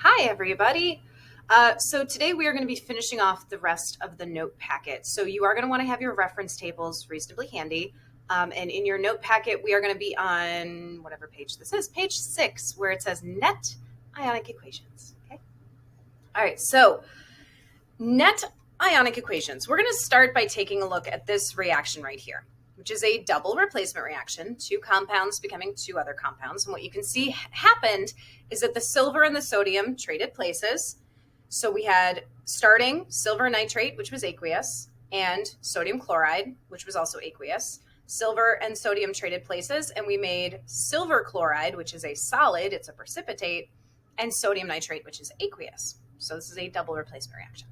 Hi, everybody. So today we are going to be finishing off the rest of the note packet. So you are going to want to have your reference tables reasonably handy. And in your note packet, we are going to be on whatever page this is, page 6, where it says net ionic equations. Okay. All right. So net ionic equations. We're going to start by taking a look at this reaction right here, which is a double replacement reaction, two compounds becoming two other compounds. And what you can see happened is that the silver and the sodium traded places. So we had starting silver nitrate, which was aqueous, and sodium chloride, which was also aqueous. Silver and sodium traded places, and we made silver chloride, which is a solid, it's a precipitate, and sodium nitrate, which is aqueous. So this is a double replacement reaction.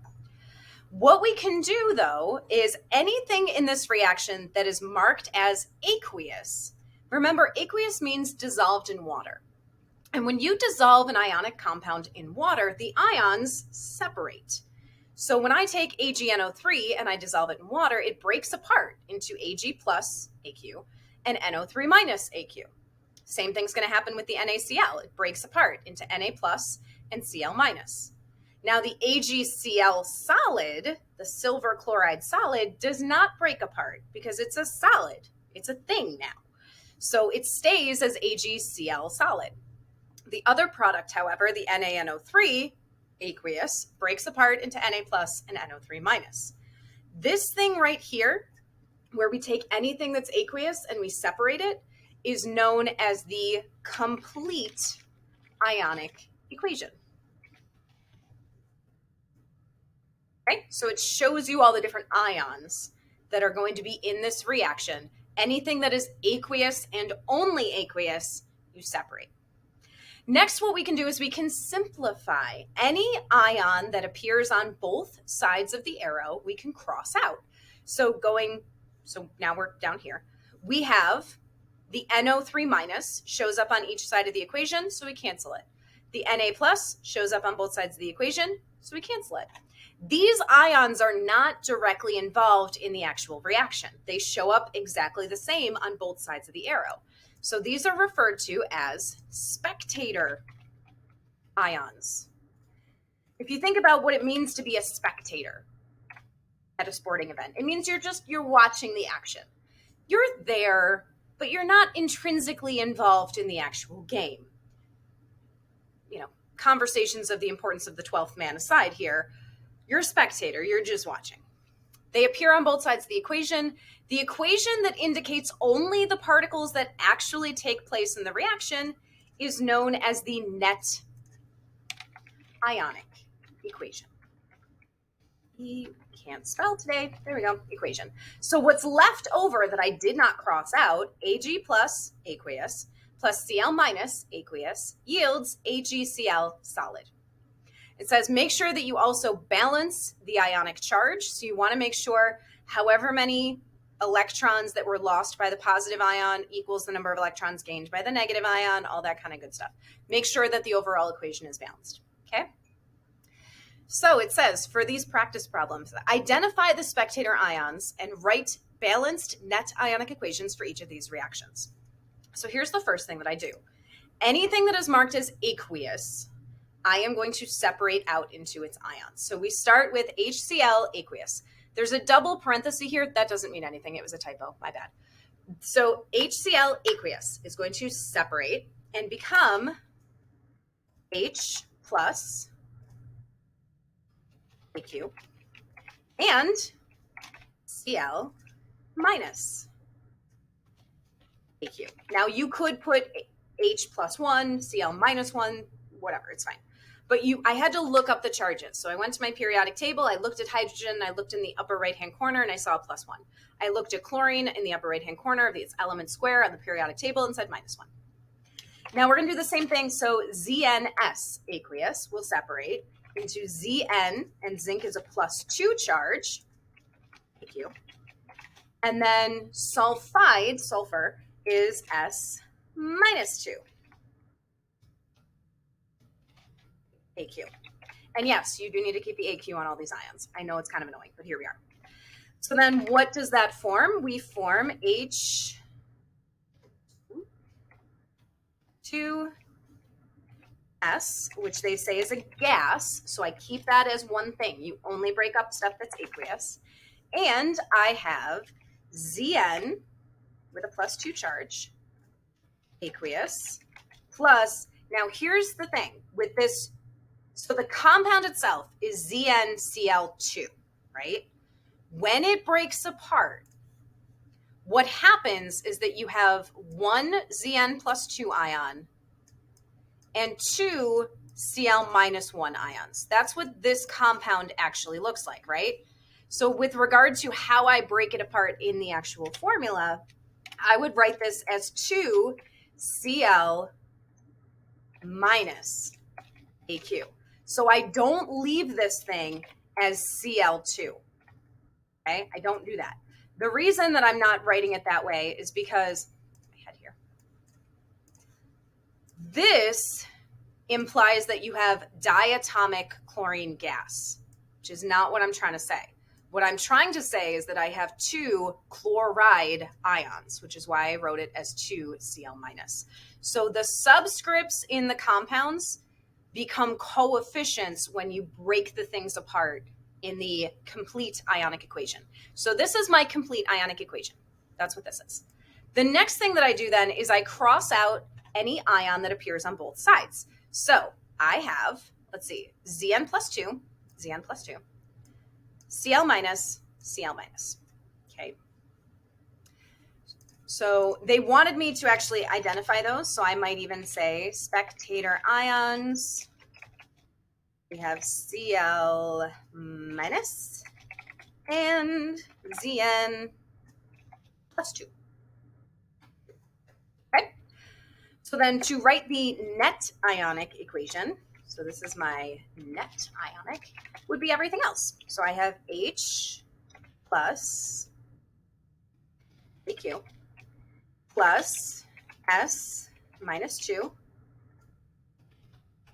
What we can do, though, is anything in this reaction that is marked as aqueous. Remember, aqueous means dissolved in water. And when you dissolve an ionic compound in water, the ions separate. So when I take AgNO3 and I dissolve it in water, it breaks apart into Ag plus AQ and NO3 minus AQ. Same thing's going to happen with the NaCl. It breaks apart into Na plus and Cl minus. Now, the AgCl solid, the silver chloride solid, does not break apart because it's a solid. It's a thing now. So it stays as AgCl solid. The other product, however, the NaNO3, aqueous, breaks apart into Na plus and NO3 minus. This thing right here, where we take anything that's aqueous and we separate it, is known as the complete ionic equation. Okay, so it shows you all the different ions that are going to be in this reaction. Anything that is aqueous and only aqueous, you separate. Next, what we can do is we can simplify. Any ion that appears on both sides of the arrow, we can cross out. So now we're down here. We have the NO3 minus shows up on each side of the equation, so we cancel it. The Na plus shows up on both sides of the equation, so we cancel it. These ions are not directly involved in the actual reaction. They show up exactly the same on both sides of the arrow. So these are referred to as spectator ions. If you think about what it means to be a spectator at a sporting event, it means you're watching the action. You're there, but you're not intrinsically involved in the actual game. You know, conversations of the importance of the 12th man aside here, you're a spectator, you're just watching. They appear on both sides of the equation. The equation that indicates only the particles that actually take place in the reaction is known as the net ionic equation. Can't spell today. There we go, equation. So what's left over that I did not cross out, Ag plus aqueous plus Cl minus aqueous yields AgCl solid. It says make sure that you also balance the ionic charge. So you want to make sure however many electrons that were lost by the positive ion equals the number of electrons gained by the negative ion, all that kind of good stuff. Make sure that the overall equation is balanced, okay? So it says for these practice problems, identify the spectator ions and write balanced net ionic equations for each of these reactions. So here's the first thing that I do. Anything that is marked as aqueous, I am going to separate out into its ions. So we start with HCl aqueous. There's a double parenthesis here. That doesn't mean anything. It was a typo. My bad. So HCl aqueous is going to separate and become H plus AQ and Cl minus AQ. Now you could put H plus 1, Cl minus 1, whatever, it's fine. But I had to look up the charges. So I went to my periodic table, I looked at hydrogen, I looked in the upper right-hand corner, and I saw a +1. I looked at chlorine in the upper right-hand corner of its element square on the periodic table and said -1. Now we're going to do the same thing. So ZnS aqueous will separate into Zn, and zinc is a +2 charge, AQ. And then sulfide, sulfur, is S -2. AQ. And yes, you do need to keep the AQ on all these ions. I know it's kind of annoying, but here we are. So then what does that form? We form H2 S, which they say is a gas, so I keep that as one thing. You only break up stuff that's aqueous. And I have Zn with a +2 charge, aqueous, plus, now here's the thing with this, so the compound itself is ZnCl2, right? When it breaks apart, what happens is that you have one Zn +2 ion and two Cl -1 ions. That's what this compound actually looks like, right? So with regard to how I break it apart in the actual formula, I would write this as 2 Cl minus AQ. So I don't leave this thing as Cl2. Okay, I don't do that. The reason that I'm not writing it that way is because this implies that you have diatomic chlorine gas, which is not what I'm trying to say. What I'm trying to say is that I have two chloride ions, which is why I wrote it as 2 Cl minus. So the subscripts in the compounds become coefficients when you break the things apart in the complete ionic equation. So this is my complete ionic equation. That's what this is. The next thing that I do then is I cross out any ion that appears on both sides. So I have, let's see, Zn +2, Cl minus, Cl minus. Okay. So they wanted me to actually identify those. So I might even say spectator ions. We have Cl minus and Zn +2. Okay. So then to write the net ionic equation, so this is my net ionic, would be everything else. So I have H plus AQ plus S minus 2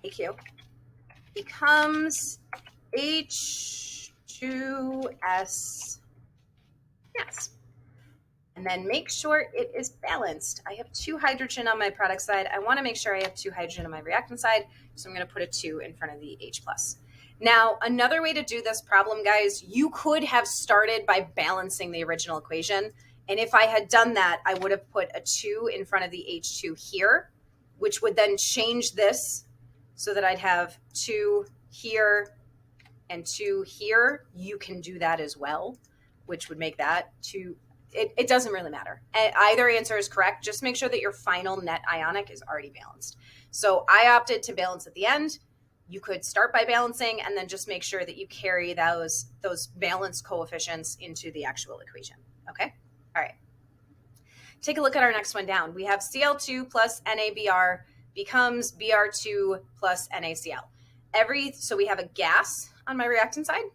AQ becomes H2S. Yes. And then make sure it is balanced. I have 2 hydrogen on my product side. I want to make sure I have 2 hydrogen on my reactant side, so I'm going to put a 2 in front of the H+. Now, another way to do this problem, guys, you could have started by balancing the original equation. And if I had done that, I would have put a 2 in front of the H2 here, which would then change this so that I'd have 2 here and 2 here. You can do that as well, which would make that 2. It doesn't really matter. Either answer is correct. Just make sure that your final net ionic is already balanced. So I opted to balance at the end. You could start by balancing and then just make sure that you carry those balanced coefficients into the actual equation. Okay? All right. Take a look at our next one down. We have Cl2 plus NaBr becomes Br2 plus NaCl. So we have a gas on my reactant side,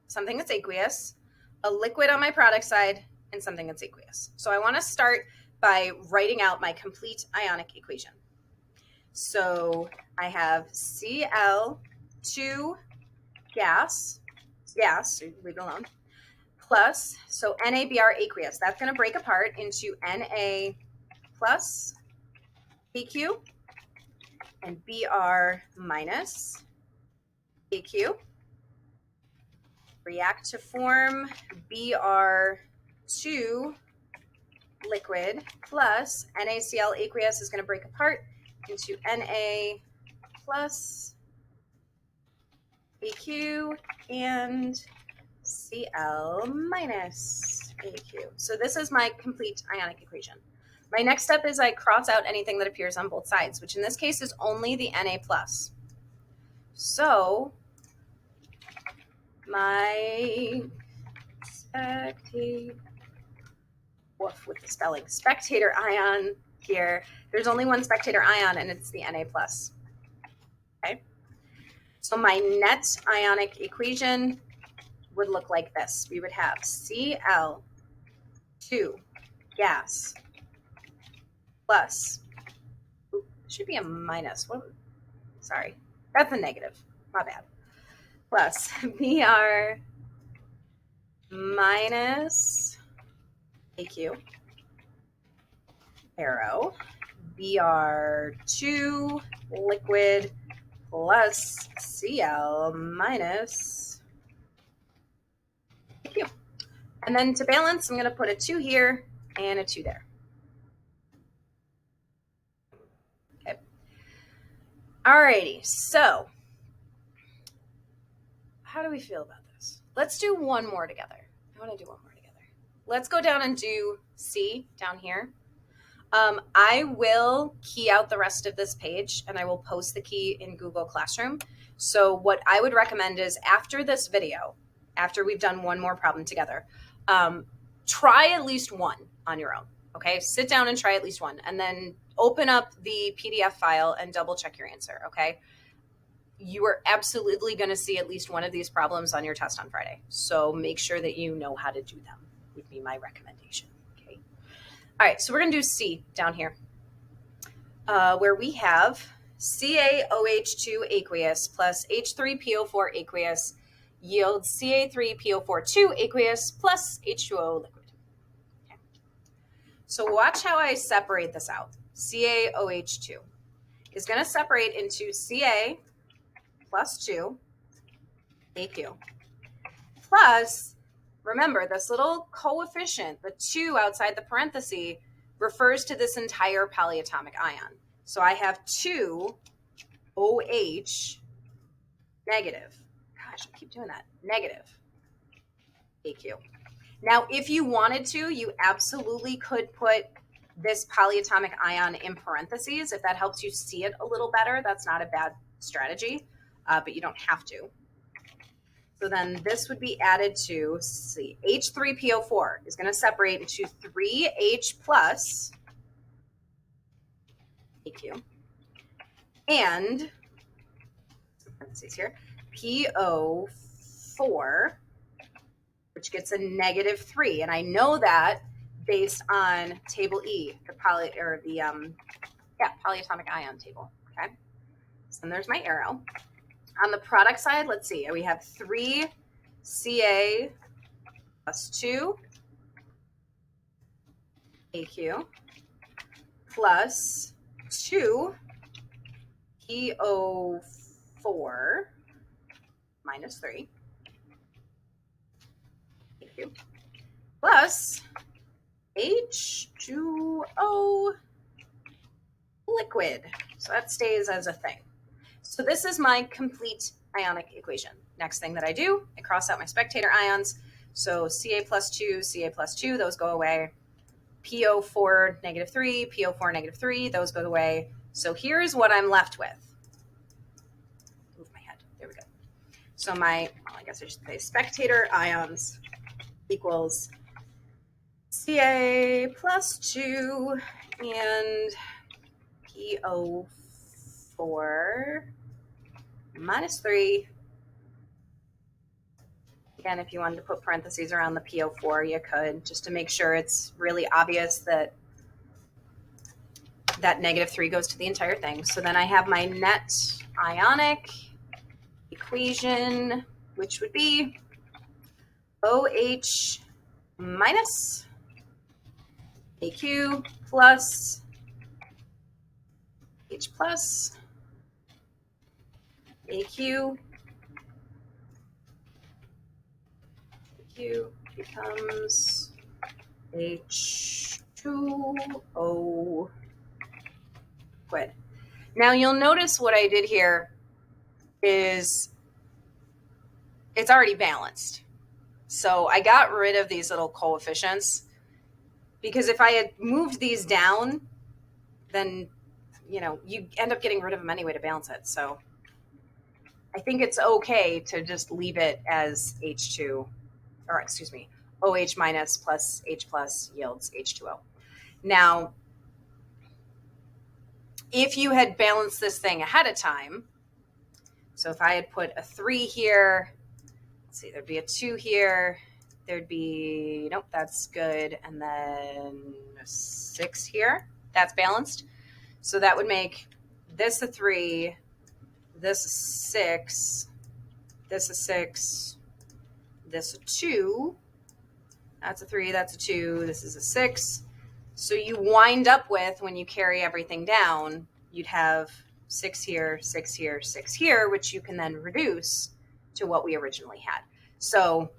something that's aqueous, a liquid on my product side, and something that's aqueous. So I want to start by writing out my complete ionic equation. So I have Cl2 gas, so leave it alone, plus, so NaBr aqueous. That's going to break apart into Na plus AQ and Br minus AQ. React to form Br2 liquid plus NaCl aqueous is going to break apart into Na plus AQ and Cl minus AQ. So this is my complete ionic equation. My next step is I cross out anything that appears on both sides, which in this case is only the Na plus. So my spectator ion here, there's only one spectator ion and it's the Na plus. Okay. So my net ionic equation would look like this. We would have Cl2 gas plus, should be a minus. Sorry, that's a negative. My bad. Plus Br minus AQ, arrow, Br2 liquid plus Cl minus Q. And then to balance, I'm going to put a 2 here and a 2 there. Okay. Alrighty, so how do we feel about this? Let's do one more together. I want to do one more together. Let's go down and do C down here. I will key out the rest of this page and I will post the key in Google Classroom. So what I would recommend is after this video, after we've done one more problem together, try at least one on your own. Okay, sit down and try at least one, and then open up the PDF file and double check your answer. Okay, you are absolutely going to see at least one of these problems on your test on Friday. So make sure that you know how to do them, would be my recommendation. Okay. All right, so we're going to do C down here, where we have CaOH2 aqueous plus H3PO4 aqueous yields Ca3PO4 aqueous plus H2O liquid. Okay. So watch how I separate this out. CaOH2 is going to separate into Ca plus 2 AQ plus, remember, this little coefficient, the 2 outside the parenthesis, refers to this entire polyatomic ion. So I have 2 OH negative. Gosh, I keep doing that. Negative AQ. Now, if you wanted to, you absolutely could put this polyatomic ion in parentheses. If that helps you see it a little better, that's not a bad strategy, but you don't have to. So then this would be added to, see, H3PO4 is going to separate into 3H plus AQ and, parentheses here, PO4, which gets a negative 3. And I know that based on table E, the polyatomic ion table. Okay. So then there's my arrow. On the product side, let's see, we have 3 Ca plus 2 AQ plus 2 PO4 minus 3 AQ plus H2O liquid. So that stays as a thing. So this is my complete ionic equation. Next thing that I do, I cross out my spectator ions. So Ca plus 2, those go away. PO4 negative 3, PO4 negative 3, those go away. So here's what I'm left with. Move my head. There we go. So my, well, I guess I should say spectator ions equals Ca plus 2 and PO4 minus 3. Again, if you wanted to put parentheses around the PO4, you could, just to make sure it's really obvious that that negative 3 goes to the entire thing. So then I have my net ionic equation, which would be OH minus AQ plus H plus AQ. AQ becomes H2O liquid. Now you'll notice what I did here is it's already balanced. So I got rid of these little coefficients because if I had moved these down, then, you know, you end up getting rid of them anyway to balance it. So I think it's okay to just leave it as H2, or excuse me, OH minus plus H plus yields H2O. Now, if you had balanced this thing ahead of time, so if I had put a 3 here, let's see, there'd be a 2 here, there'd be, nope, that's good, and then a 6 here, that's balanced. So that would make this a 3, this a 6, this a 6, this a 2, that's a 3, that's a 2, this is a 6. So you wind up with, when you carry everything down, you'd have 6 here, 6 here, 6 here, which you can then reduce to what we originally had. So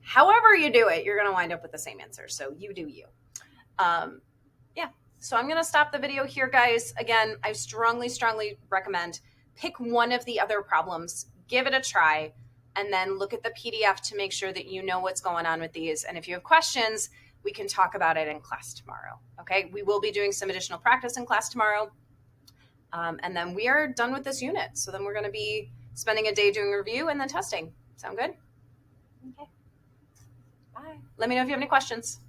however you do it, you're going to wind up with the same answer. So you do you. Yeah. So I'm going to stop the video here, guys. Again, I strongly, strongly recommend pick one of the other problems, give it a try, and then look at the PDF to make sure that you know what's going on with these. And if you have questions, we can talk about it in class tomorrow. Okay. We will be doing some additional practice in class tomorrow. And then we are done with this unit. So then we're going to be spending a day doing review and then testing. Sound good? Okay. Bye. Let me know if you have any questions.